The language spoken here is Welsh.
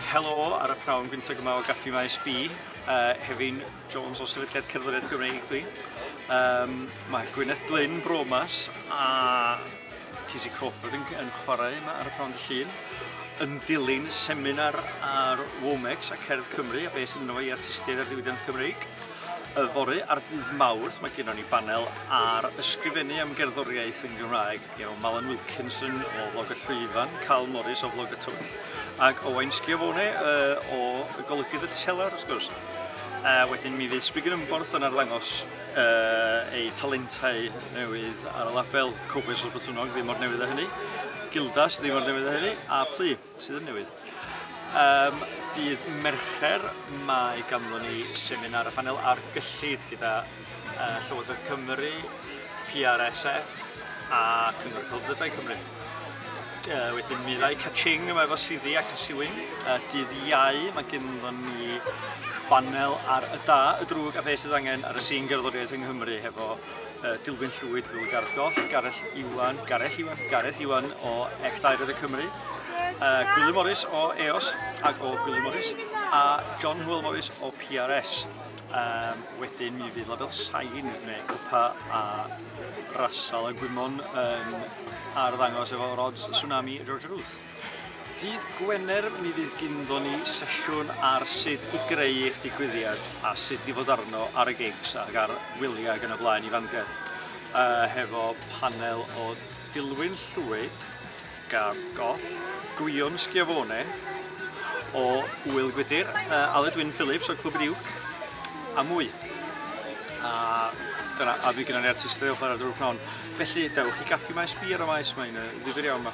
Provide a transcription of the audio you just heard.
helo ar y pnawn gyntaf yma o Gaffi Maes B. Hefyn Jones o Sefydliad Cerddoriaeth Gymreig dwi. Mae Gwyneth Glyn Bromas a Cisi Crawford yn chwarae yma ar y pnawn dy llun. Yn dilyn seminar ar Womex a Cerdd Cymru a beth sydd yno i artistiaid ar ddiwydiant Cymreig. Fory ar ddydd Mawrth mae gennym ni banel ar ysgrifennu am gerddoriaeth yn Gymraeg. Malan Wilkinson o Vlog y Llwyfan, Cal Morris o Vlog y Twll ac Owain Schiavone o Golygydd y Telar, wrth gwrs. Wedyn mi fydd Sbrig yn Ymborth yn arddangos ei talentau newydd ar y label Cowboys o'r Botwnog, ddim o'r newydd o hynny. Gildas, ddim o'r newydd o hynny, a Plu, sydd yn newydd. Dydd Mercher mae ganddo ni seminar a panel ar gyllid gyda Llywodraeth Cymru, PRSF a Cyngor Celfyddydau Cymru. Wedyn mi ddau Caching yma efo Siddi ac Asiwyn. Dydd Iau mae ganddo ni panel ar y da, y drwg a beth sydd angen ar y sîn gerddoriaeth yng Nghymru hefo Dilwyn Llwyd, Wil Gargoll, Gareth Iwan o Ec Dair y Cymru. Gwilym Morris o EOS ac o Gwilym Morris a John Hywel Morris o PRS. Wedyn mi fydd label sain neu cwpa a rasal a gwymon yn arddangos efo rods Tsunami George Ruth. Dydd Gwener mi fydd gynddon ni sesiwn ar sut i greu eich digwyddiad a sut i fod arno ar y gigs ac ar wyliau ac yn y blaen i fangau. Hefo panel o Dilwyn Llwyd, Gargoll, Gwion Schiavone o Wyl Gwydir, Aled Wyn Phillips o Clwb yr Iwc a mwy. A fi gyda ni artistau o chwarae'r drwg pnawn. Felly dewch i Gaffi Maes B ar y maes, mae'n ddifyr iawn yma.